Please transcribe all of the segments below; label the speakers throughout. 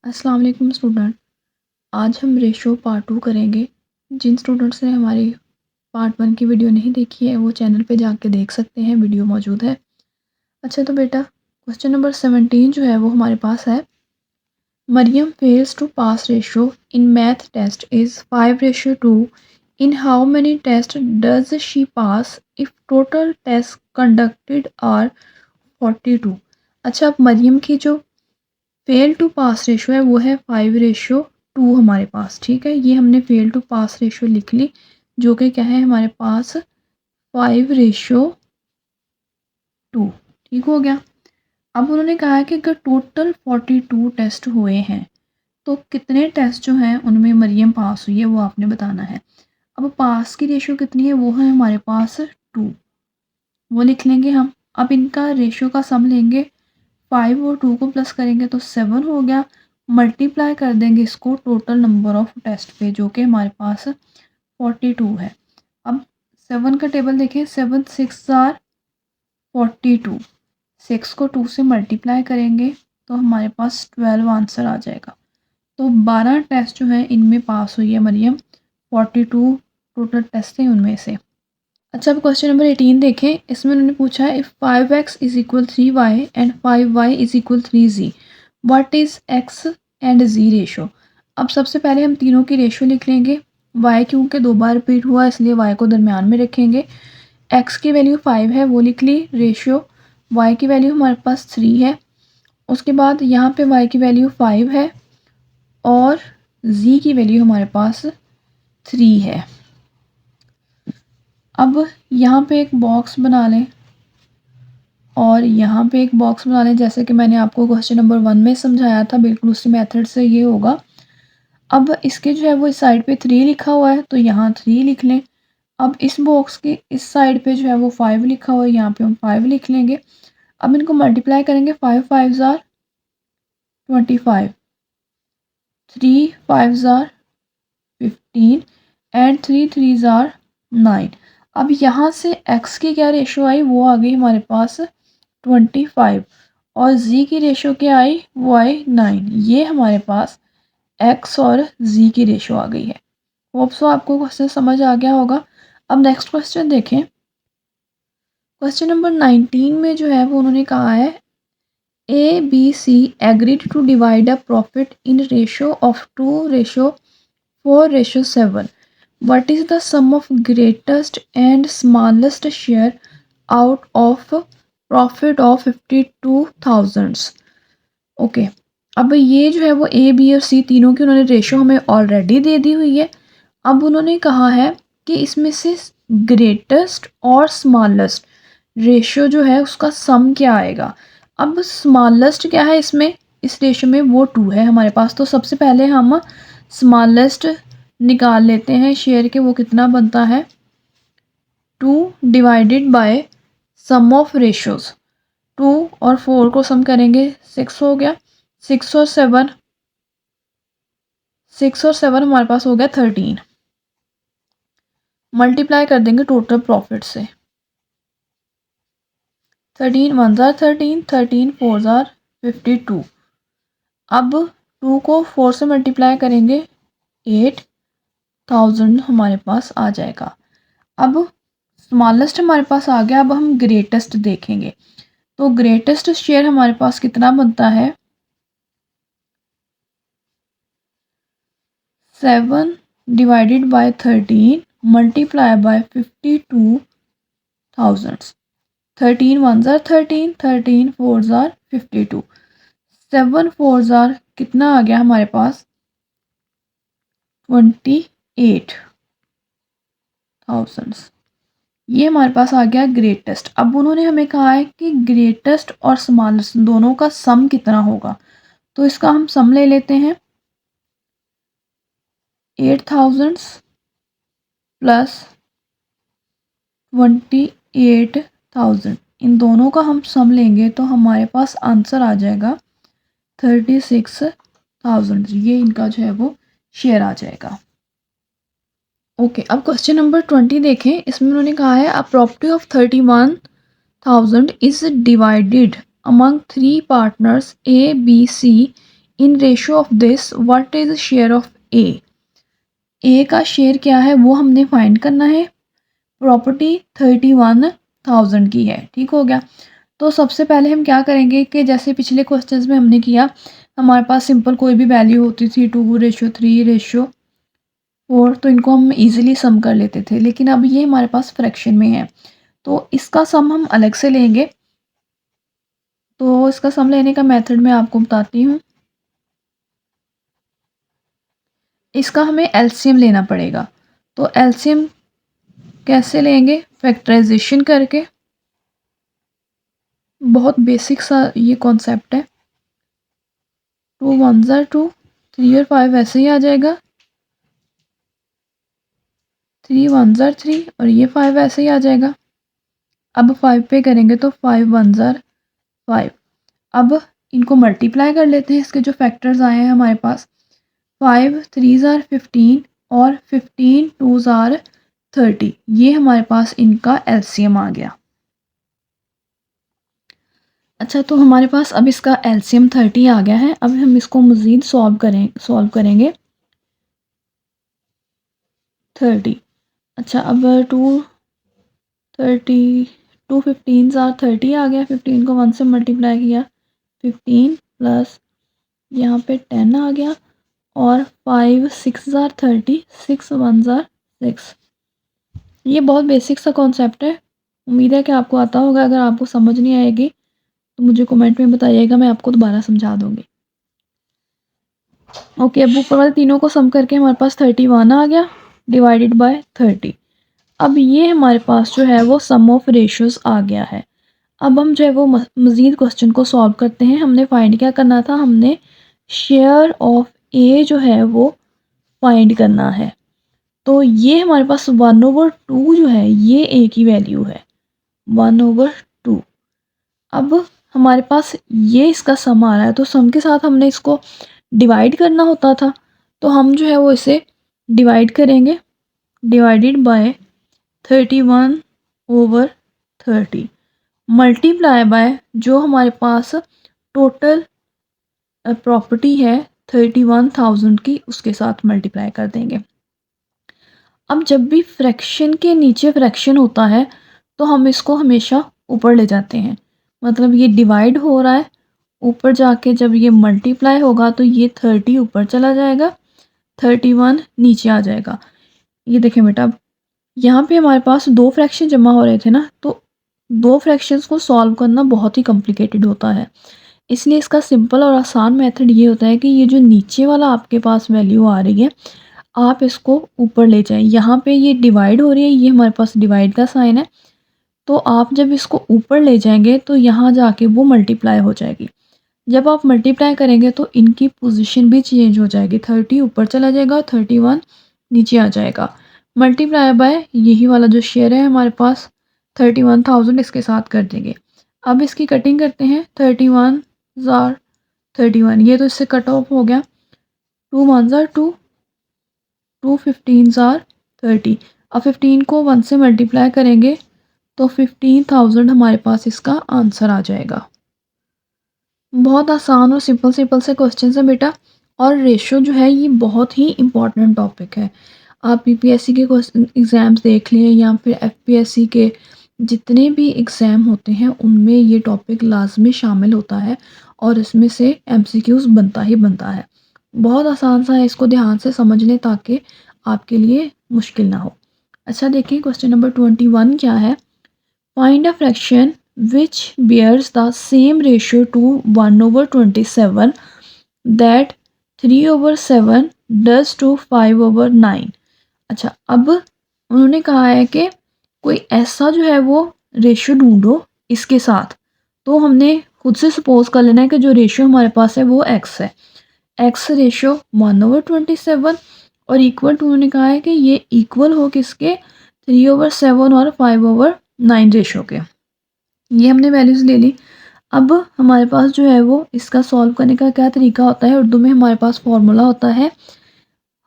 Speaker 1: अस्सलाम वालेकुम स्टूडेंट। आज हम रेशो पार्ट 2 करेंगे। जिन स्टूडेंट्स ने हमारी पार्ट 1 की वीडियो नहीं देखी है वो चैनल पे जाके देख सकते हैं, वीडियो मौजूद है। अच्छा तो बेटा, क्वेश्चन नंबर 17 जो है वो हमारे पास है। Mariam fails to pass ratio in math test is 5:2। In how many test does she pass if total test conducted are 42। अच्छा, अब मरियम की जो फेल टू पास रेशो है वो है 5:2 हमारे पास। ठीक है, ये हमने फेल टू पास रेशो लिख ली, जो कि क्या है हमारे पास 5:2। ठीक हो गया। अब उन्होंने कहा है कि अगर टोटल 42 टेस्ट हुए हैं तो कितने टेस्ट जो हैं उनमें मरियम पास हुई है वो आपने बताना है। अब पास की रेशो कितनी है, वो है हमारे पास 2, वो लिख लेंगे हम। अब इनका रेशो का सम लेंगे, 5 और 2 को प्लस करेंगे तो 7 हो गया। मल्टीप्लाई कर देंगे इसको टोटल नंबर ऑफ टेस्ट पे, जो कि हमारे पास 42 है। अब 7 का टेबल देखें, 7 6 आर 42। 6 को 2 से मल्टीप्लाई करेंगे तो हमारे पास 12 आंसर आ जाएगा। तो 12 टेस्ट जो है इनमें पास हुई है मरियम। 42 टोटल टेस्ट थे उनमें से। अच्छा, अब क्वेश्चन नंबर 18 देखें। इसमें उन्होंने पूछा है, if 5x is equal 3y and 5y is equal 3z, what is x and z ratio. अब सबसे पहले हम तीनों की रेशो लिख लेंगे। y क्योंकि 2 बार रिपीट हुआ इसलिए y को दरमियान में रखेंगे। x की वैल्यू 5 है वो लिख ली रेशो। y की वैल्यू हमारे पास 3 है। उसके बाद यहाँ पे y की वैल्यू 5 है और z की वैल्यू हमारे पास 3 है। अब यहाँ पे एक बॉक्स बना लें और यहाँ पे एक बॉक्स बना लें, जैसे कि मैंने आपको क्वेश्चन नंबर 1 में समझाया था, बिल्कुल उसी मेथड से ये होगा। अब इसके जो है वो इस साइड पे 3 लिखा हुआ है तो यहाँ 3 लिख लें। अब इस बॉक्स के इस साइड पे जो है वो 5 लिखा हुआ है, यहाँ पे हम 5 लिख लेंगे। अब इनको मल्टीप्लाई करेंगे, 5 5 ज़ार 25, 3 5 ज़ार 15 एंड 3 3 ज़ार 9। अब यहाँ से x की क्या रेशो आई, वो आ गई हमारे पास 25 और z की रेशो क्या आई, वो आई 9। ये हमारे पास x और z की रेशो आ गई है। होप सो आपको क्वेश्चन समझ आ गया होगा। अब नेक्स्ट क्वेश्चन देखें। क्वेश्चन नंबर 19 में जो है वो उन्होंने कहा है, A B C agreed to divide a profit in ratio of 2:4:7। What is the sum of greatest and smallest share out of profit of 52,000। Okay, अब ये जो है वो ए बी और सी तीनों की उन्होंने रेशो हमें ऑलरेडी दे दी हुई है। अब उन्होंने कहा है कि इसमें से ग्रेटेस्ट और स्मॉलेस्ट रेशो जो है उसका सम क्या आएगा। अब स्मॉलेस्ट क्या है इसमें, इस रेशो में वो 2 है हमारे पास। तो सबसे पहले हम स्मॉलेस्ट निकाल लेते हैं शेयर के, वो कितना बनता है 2 divided by sum of ratios. 2 और 4 को सम करेंगे 6 हो गया। 6 और 7 हमारे पास हो गया 13। मल्टीप्लाई कर देंगे टोटल प्रॉफिट से। 13 1 ज़ार 13, 13 4 ज़ार 52। अब 2 को 4 से मल्टीप्लाई करेंगे 8,000 हमारे पास आ जाएगा। अब स्मॉलेस्ट हमारे पास आ गया। अब हम ग्रेटेस्ट देखेंगे तो ग्रेटेस्ट शेयर हमारे पास कितना बनता है, 7 डिवाइडेड बाय 13 मल्टीप्लाई बाय 52,000। 13 1 ज़ार 13, 13 4 ज़ार 52। 7 4 ज़ार कितना आ गया हमारे पास 28,000। ये हमारे पास आ गया ग्रेटेस्ट। अब उन्होंने हमें कहा है कि ग्रेटेस्ट और स्मॉलेस्ट दोनों का सम कितना होगा, तो इसका हम सम ले लेते हैं। 8,000 प्लस 28,000, इन दोनों का हम सम लेंगे तो हमारे पास आंसर आ जाएगा 36,000। ये इनका जो है वो शेयर आ जाएगा। ओके, अब क्वेश्चन नंबर 20 देखें। इसमें उन्होंने कहा है, a property of 31,000 is divided among 3 partners A B C in ratio of this what is share of A का शेयर क्या है वो हमने फाइंड करना है। प्रॉपर्टी 31,000 की है, ठीक हो गया। तो सबसे पहले हम क्या करेंगे कि जैसे पिछले क्वेश्चंस में हमने किया, हमारे पास सिंपल कोई भी वैल्यू होती थी 2:3:4, तो इनको हम इजीली सम कर लेते थे, लेकिन अब ये हमारे पास फ्रैक्शन में है तो इसका सम हम अलग से लेंगे। तो इसका सम लेने का मेथड मैं आपको बताती हूँ। इसका हमें एलसीएम लेना पड़ेगा। तो एलसीएम कैसे लेंगे? फैक्टराइजेशन करके। बहुत बेसिक सा ये कॉन्सेप्ट है। 2 1 ज़ा 2, 3 और 5 ऐसे ही आ जाएगा। 3 1 ज़ा 3 और ये 5 ऐसे ही आ जाएगा। अब 5 पे करेंगे तो 5 1 ज़ा 5। अब इनको मल्टीप्लाई कर लेते हैं, इसके जो फैक्टर्स आए हैं हमारे पास। 5 3 ज़ा 15 और 15 2 ज़ा 30। ये हमारे पास इनका एलसीएम आ गया। अच्छा, तो हमारे पास अब इसका एलसीएम 30 आ गया है। अब हम इसको मज़ीद सॉल्व करेंगे 30। अच्छा, अब 2 15 ज़ा 30 आ गया। 15 को 1 से मल्टीप्लाई किया, 15 प्लस यहाँ पे 10 आ गया और 5 6 ज़ा 30, 6 1 ज़ा 6। ये बहुत बेसिक सा कॉन्सेप्ट है। उम्मीद है कि आपको आता होगा। अगर आपको समझ नहीं आएगी तो मुझे कमेंट में बताइएगा, मैं आपको दोबारा समझा दूँगी। ओके, अब ऊपर वाले तीनों को सम करके हमारे पास 31 आ गया डिवाइडेड बाय 30। अब ये हमारे पास जो है वो सम ऑफ रेशियोज आ गया है। अब हम जो है वो मज़ीद क्वेश्चन को सॉल्व करते हैं। हमने फाइंड क्या करना था? हमने शेयर ऑफ ए जो है वो फाइंड करना है। तो ये हमारे पास 1/2 जो है ये ए की वैल्यू है, 1/2। अब हमारे पास ये इसका सम आ रहा है, तो सम के साथ हमने इसको डिवाइड करना होता था। तो हम जो है वो इसे डिवाइड करेंगे, डिवाइडेड बाय 31/30 मल्टीप्लाई बाय जो हमारे पास टोटल प्रॉपर्टी है 31,000 की, उसके साथ मल्टीप्लाई कर देंगे। अब जब भी फ्रैक्शन के नीचे फ्रैक्शन होता है तो हम इसको हमेशा ऊपर ले जाते हैं। मतलब ये डिवाइड हो रहा है, ऊपर जाके जब ये मल्टीप्लाई होगा तो ये 30 ऊपर चला जाएगा, 31 नीचे आ जाएगा। ये देखें बेटा, अब यहाँ पे हमारे पास दो फ्रैक्शन जमा हो रहे थे ना, तो दो फ्रैक्शंस को सॉल्व करना बहुत ही कॉम्प्लिकेटेड होता है। इसलिए इसका सिंपल और आसान मेथड ये होता है कि ये जो नीचे वाला आपके पास वैल्यू आ रही है, आप इसको ऊपर ले जाएं। यहाँ पे ये डिवाइड हो रही है, ये हमारे पास डिवाइड का साइन है, तो आप जब इसको ऊपर ले जाएंगे तो यहाँ जाके वो मल्टीप्लाई हो जाएगी। जब आप मल्टीप्लाई करेंगे तो इनकी पोजीशन भी चेंज हो जाएगी, 30 ऊपर चला जाएगा, 31 नीचे आ जाएगा। मल्टीप्लाई बाय यही वाला जो शेयर है हमारे पास 31,000, इसके साथ कर देंगे। अब इसकी कटिंग करते हैं, 31 ज़ार 31, ये तो इससे कट ऑफ हो गया। 2 1 ज़ार 2, 2 15 ज़ार 30। अब 15 को 1 से मल्टीप्लाई करेंगे तो 15,000 हमारे पास इसका आंसर आ जाएगा। बहुत आसान और सिंपल से क्वेश्चन है बेटा। और रेशो जो है ये बहुत ही इम्पॉर्टेंट टॉपिक है। आप यूपीएससी के एग्ज़ाम्स देख लें या फिर एफपीएससी के जितने भी एग्ज़ाम होते हैं उनमें ये टॉपिक लाजमी शामिल होता है और इसमें से एमसीक्यूज़ बनता ही बनता है। बहुत आसान सा है, इसको ध्यान से समझ लें ताकि आपके लिए मुश्किल ना हो। अच्छा देखिए, क्वेश्चन नंबर 21 क्या है? Find a fraction which bears the same ratio to 1/27 that 3/7 does to 5/9। अच्छा, अब उन्होंने कहा है कि कोई ऐसा जो है वो रेशियो ढूंढो इसके साथ। तो हमने खुद से सपोज कर लेना है कि जो रेशियो हमारे पास है वो एक्स है। एक्स रेशियो 1/27 और इक्वल टू, उन्होंने कहा है कि ये इक्वल हो किसके? 3/7 और 5/9 रेशियो के। ये हमने वैल्यूज़ ले ली। अब हमारे पास जो है वो इसका सॉल्व करने का क्या तरीका होता है? उर्दू में हमारे पास फॉर्मूला होता है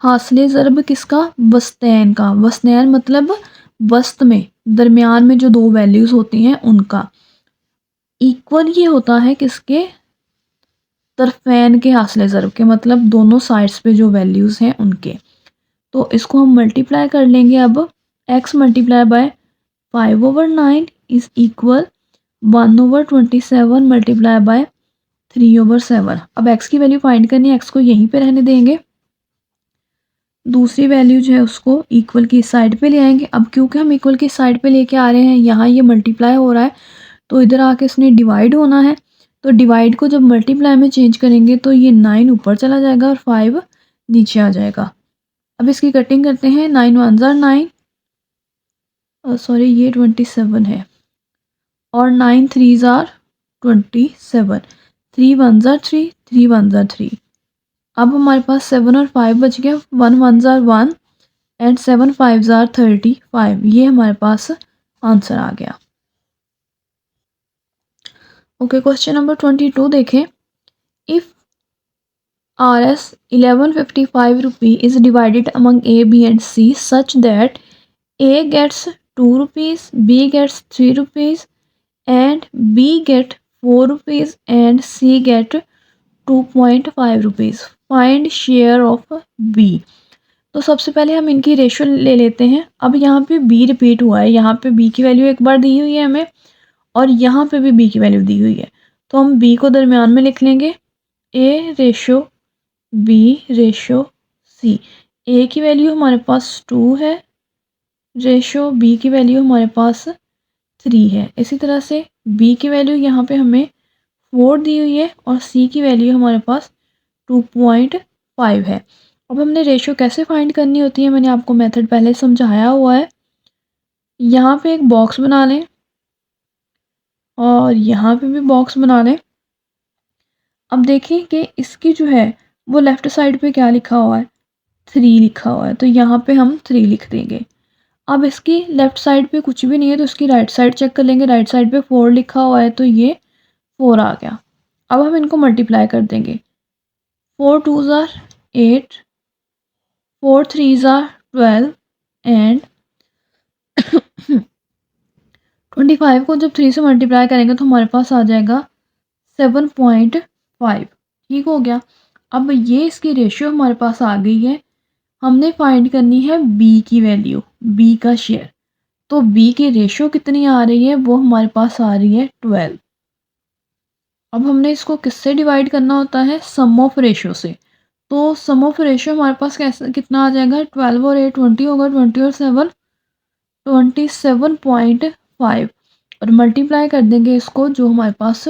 Speaker 1: हासिल ज़रब किसका? वस्तैन का। वस्तैन मतलब वस्त में, दरमियान में जो दो वैल्यूज़ होती हैं उनका। इक्वल ये होता है किसके? तरफ़ैन के हासिल ज़रब के, मतलब दोनों साइड्स पे जो वैल्यूज़ हैं उनके। तो इसको हम मल्टीप्लाई कर लेंगे अब। x multiply by 5/9 is equal 1/27 multiply by 3/7। अब x की वैल्यू फाइंड करनी है, x को यहीं पे रहने देंगे। दूसरी वैल्यू जो है उसको इक्वल की साइड पे ले आएंगे। अब क्योंकि हम इक्वल की साइड पे लेके आ रहे हैं, यहाँ ये मल्टीप्लाई हो रहा है तो इधर आके इसने डिवाइड होना है। तो डिवाइड को जब मल्टीप्लाई में चेंज करेंगे तो ये 9 ऊपर चला जाएगा और 5 नीचे आ जाएगा। अब इसकी कटिंग करते हैं। 9 1 ज़ार 9, सॉरी ये 27 है, और 9 3 ज़ार 27, 3 1 ज़ार 3, 3 1 ज़ार 3। अब हमारे पास 7 और 5 बच गया। 1 1 ज़ार 1 एंड 7 5 ज़ार 35। ये हमारे पास आंसर आ गया। ओके, क्वेश्चन नंबर 22 देखें। If Rs 1155 rupee is divided among A, B and C such that A gets 2 rupees, B gets 3 rupees and B get 4 rupees and C get 2.5 rupees. Find share of B. तो सबसे पहले हम इनकी ratio ले लेते हैं। अब यहाँ पे B रिपीट हुआ है, यहाँ पे B की वैल्यू एक बार दी हुई है हमें और यहाँ पे भी B की वैल्यू दी हुई है। तो हम B को दरमियान में लिख लेंगे, A ratio B ratio C। A की वैल्यू हमारे पास 2 है, रेशो B की वैल्यू हमारे पास 3 है। इसी तरह से B की वैल्यू यहाँ पे हमें 4 दी हुई है और C की वैल्यू हमारे पास 2.5 है। अब हमने रेशो कैसे फाइंड करनी होती है, मैंने आपको मेथड पहले समझाया हुआ है। यहाँ पे एक बॉक्स बना लें और यहाँ पे भी बॉक्स बना लें। अब देखिए कि इसकी जो है वो लेफ़्ट साइड पे क्या लिखा हुआ है, 3 लिखा हुआ है, तो यहाँ पे हम 3 लिख देंगे। अब इसकी लेफ़्ट साइड पे कुछ भी नहीं है तो इसकी राइट साइड चेक कर लेंगे। राइट साइड पे 4 लिखा हुआ है तो ये 4 आ गया। अब हम इनको मल्टीप्लाई कर देंगे। 4 2 ज़ार 8, 4 3 ज़ार 12 एंड 25 को जब 3 से मल्टीप्लाई करेंगे तो हमारे पास आ जाएगा 7.5। ठीक हो गया। अब ये इसकी रेशियो हमारे पास आ गई है। हमने फाइंड करनी है बी की वैल्यू, बी का शेयर। तो बी की रेशियो कितनी आ रही है, वो हमारे पास आ रही है 12। अब हमने इसको किससे डिवाइड करना होता है, सम ऑफ रेशियो से। तो सम ऑफ रेशियो हमारे पास कैसे कितना आ जाएगा, 12 और 8 20 होगा, 20 और 7 27.5 और मल्टीप्लाई कर देंगे इसको, जो हमारे पास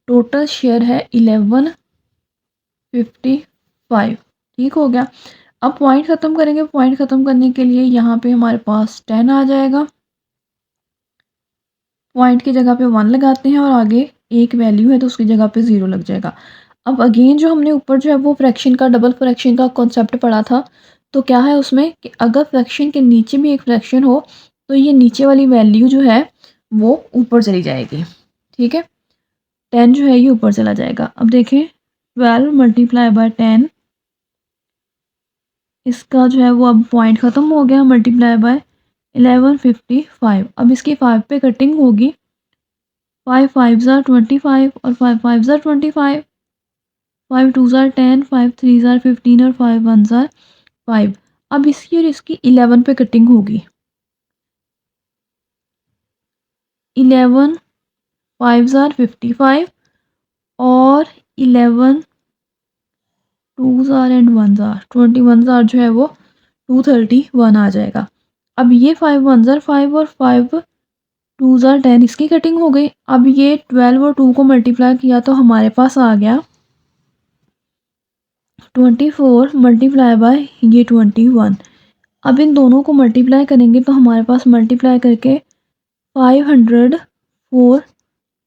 Speaker 1: टोटल शेयर है 1155। ठीक हो गया। अब पॉइंट ख़त्म करेंगे। पॉइंट ख़त्म करने के लिए यहाँ पे हमारे पास 10 आ जाएगा। पॉइंट की जगह पे 1 लगाते हैं और आगे एक वैल्यू है तो उसकी जगह पे 0 लग जाएगा। अब अगेन जो हमने ऊपर जो है वो फ्रैक्शन का, डबल फ्रैक्शन का कॉन्सेप्ट पढ़ा था। तो क्या है उसमें कि अगर फ्रैक्शन के नीचे भी एक फ्रैक्शन हो तो ये नीचे वाली वैल्यू जो है वो ऊपर चली जाएगी। ठीक है, 10 जो है ये ऊपर चला जाएगा। अब देखें 12 मल्टीप्लाई बाय 10, इसका जो है वो अब पॉइंट ख़त्म हो गया, मल्टीप्लाई बाय 1155। अब इसकी 5 पे कटिंग होगी। 5 5 ज़ार 25 और 5 5 ज़ार 25, 5 2 ज़ार 10, 5 3 ज़ार 15 और 5 1 ज़ार 5। अब इसकी और इसकी 11 पे कटिंग होगी। 11 5 ज़ार 55 और 11 2 ज़ार एंड 1 ज़ार 21 ज़ार जो है वो 231 आ जाएगा। अब ये 5 1 ज़ार 5 और 5 2 ज़ार 10, इसकी कटिंग हो गई। अब ये 12 और 2 को मल्टीप्लाई किया तो हमारे पास आ गया 24 मल्टीप्लाई बाय ये 21। अब इन दोनों को मल्टीप्लाई करेंगे तो हमारे पास मल्टीप्लाई करके 504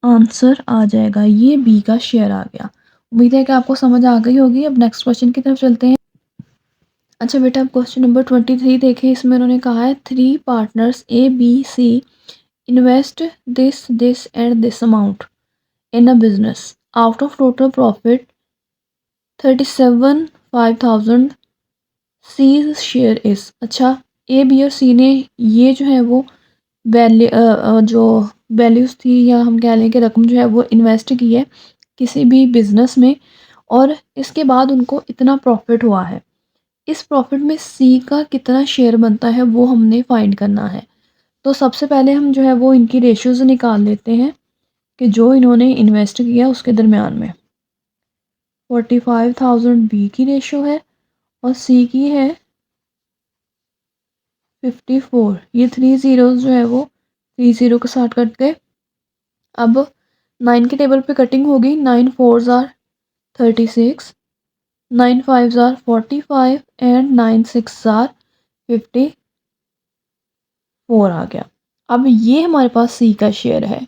Speaker 1: आंसर आ जाएगा। ये बी का शेयर आ गया। उम्मीद है कि आपको समझ आ गई होगी। अब नेक्स्ट क्वेश्चन की तरफ चलते हैं। अच्छा बेटा, अब क्वेश्चन नंबर 23 देखें। इसमें उन्होंने कहा है 3 partners A B C invest this and this amount in a business. Out of total profit 37,500 C share is. अच्छा, ए बी और सी ने ये जो है वो जो वैल्यूज़ थी, या हम कह लें कि रकम जो है वो इन्वेस्ट की है किसी भी बिज़नेस में, और इसके बाद उनको इतना प्रॉफिट हुआ है। इस प्रॉफिट में सी का कितना शेयर बनता है वो हमने फाइंड करना है। तो सबसे पहले हम जो है वो इनकी रेशियोज़ निकाल लेते हैं कि जो इन्होंने इन्वेस्ट किया उसके दरमियान में। 45,000 बी की रेशियो है और सी की है 54। ये 3 ज़ीरोज़ जो है वो 3 ज़ीरो के साथ कट गए। अब 9 के टेबल पे कटिंग होगी। 9 4s are 36, 9 5s are 45 and 9 6s are 54 आ गया। अब ये हमारे पास सी का शेयर है,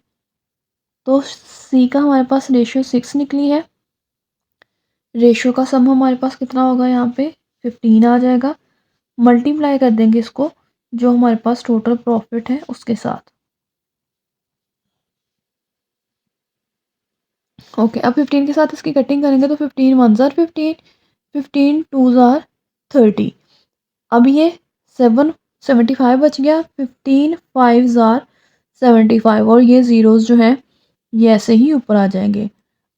Speaker 1: तो सी का हमारे पास रेशियो 6 निकली है। रेशियो का सम हमारे पास कितना होगा, यहाँ पे 15 आ जाएगा। मल्टीप्लाई कर देंगे इसको जो हमारे पास टोटल प्रॉफिट है उसके साथ। ओके, अब 15 के साथ इसकी कटिंग करेंगे तो 15 1s आर 15, 15 2s आर 30। अब ये 75 बच गया। 15 5s आर 75 और ये ज़ीरोज़ जो हैं ये ऐसे ही ऊपर आ जाएंगे।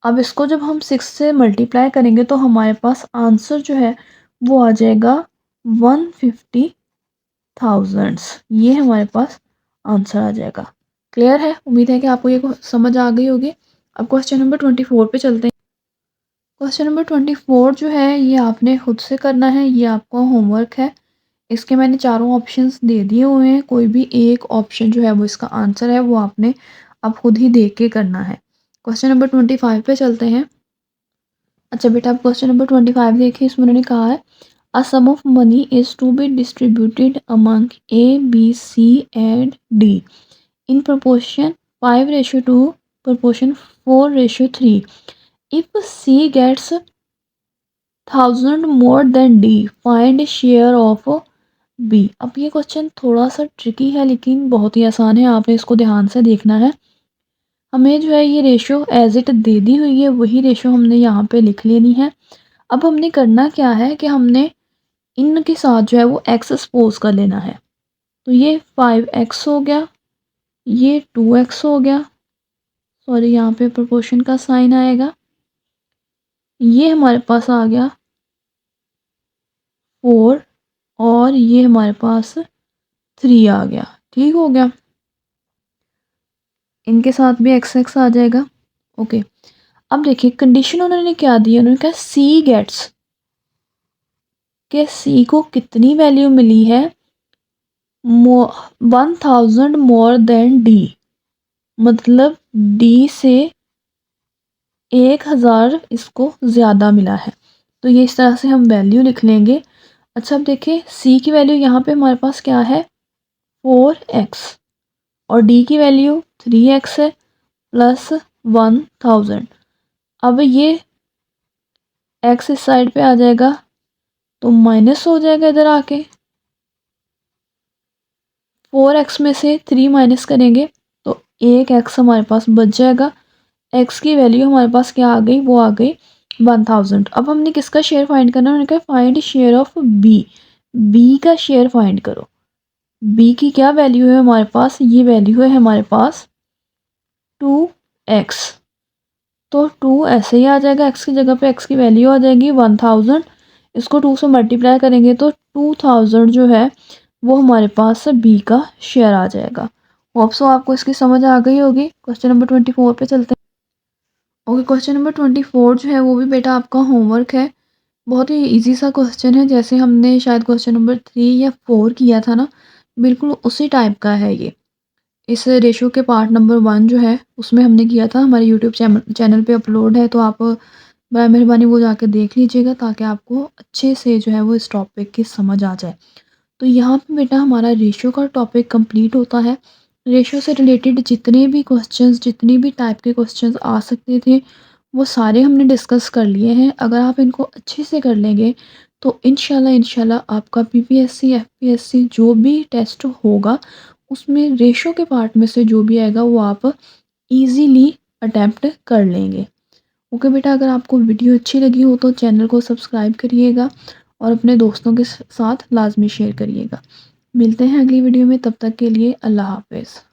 Speaker 1: अब इसको जब हम 6 से मल्टीप्लाई करेंगे तो हमारे पास आंसर जो है वो आ जाएगा 150,000। ये हमारे पास आंसर आ जाएगा। क्लियर है? उम्मीद है कि आपको ये समझ आ गई होगी। अब क्वेश्चन नंबर 24 पे चलते हैं। क्वेश्चन नंबर 24 जो है ये आपने खुद से करना है, ये आपका होमवर्क है। इसके मैंने चारों ऑप्शंस दे दिए हुए हैं, कोई भी एक ऑप्शन जो है वो इसका आंसर है, वो आपने अब खुद ही देख के करना है। क्वेश्चन नंबर 25 पे चलते हैं। अच्छा बेटा, आप क्वेश्चन नंबर 25 देखिए। इसमें उन्होंने कहा है a sum of money is to be distributed among A B C and D in proportion 5:2 proportion 4:3। If C gets 1000 more than D, find share of B। अब ये क्वेश्चन थोड़ा सा ट्रिकी है लेकिन बहुत ही आसान है, आपने इसको ध्यान से देखना है। हमें जो है ये रेशियो एज इट दे दी हुई है, वही रेशियो हमने यहाँ पे लिख लेनी है। अब हमने करना क्या है कि हमने इनके साथ जो है वो एक्स सपोज कर लेना है। तो ये 5x हो गया, ये 2x हो गया, सॉरी यहाँ पे प्रोपोर्शन का साइन आएगा, ये हमारे पास आ गया 4 और ये हमारे पास 3 आ गया। ठीक हो गया, इनके साथ भी एक्स एक्स आ जाएगा। ओके, अब देखिए कंडीशन उन्होंने क्या दी है। उन्होंने कहा सी गेट्स, के सी को कितनी वैल्यू मिली है, 1000 मोर देन डी, मतलब डी से 1000 इसको ज़्यादा मिला है। तो ये इस तरह से हम वैल्यू लिख लेंगे। अच्छा, अब देखिए सी की वैल्यू यहाँ पे हमारे पास क्या है, 4x और डी की वैल्यू 3x है प्लस 1000। अब ये x इस साइड पे आ जाएगा तो माइनस हो जाएगा इधर आके। 4x में से 3 माइनस करेंगे तो 1x हमारे पास बच जाएगा। x की वैल्यू हमारे पास क्या आ गई, वो आ गई 1000। अब हमने किसका शेयर फाइंड करना है, उन्होंने कहा find share of B, B का शेयर फाइंड करो। बी की क्या वैल्यू है हमारे पास, ये वैल्यू है हमारे पास 2x। तो 2 ऐसे ही आ जाएगा, x की जगह पे x की वैल्यू आ जाएगी 1000। इसको 2 से मल्टीप्लाई करेंगे तो 2000 जो है वो हमारे पास बी का शेयर आ जाएगा। होप सो आपको इसकी समझ आ गई होगी। क्वेश्चन नंबर 24 पे चलते हैं। ओके, क्वेश्चन नंबर 24 जो है वो भी बेटा आपका होमवर्क है। बहुत ही इजी सा क्वेश्चन है, जैसे हमने शायद क्वेश्चन नंबर 3 या 4 किया था ना, बिल्कुल उसी टाइप का है ये। इस रेशियो के पार्ट नंबर 1 जो है उसमें हमने किया था, हमारे यूट्यूब चैनल पे अपलोड है, तो आप बड़ा मेहरबानी वो जाके देख लीजिएगा ताकि आपको अच्छे से जो है वो इस टॉपिक की समझ आ जाए। तो यहाँ पे बेटा हमारा रेशियो का टॉपिक कंप्लीट होता है। रेशियो से रिलेटेड जितने भी क्वेश्चंस, जितनी भी टाइप के क्वेश्चंस आ सकते थे वो सारे हमने डिस्कस कर लिए हैं। अगर आप इनको अच्छे से कर लेंगे तो इंशाल्लाह आपका पीपीएससी, एफपीएससी जो भी टेस्ट होगा उसमें रेशियो के पार्ट में से जो भी आएगा वो आप इजीली अटेम्प्ट कर लेंगे। ओके बेटा, अगर आपको वीडियो अच्छी लगी हो तो चैनल को सब्सक्राइब करिएगा और अपने दोस्तों के साथ लाजमी शेयर करिएगा। मिलते हैं अगली वीडियो में, तब तक के लिए अल्लाह हाफ़िज़।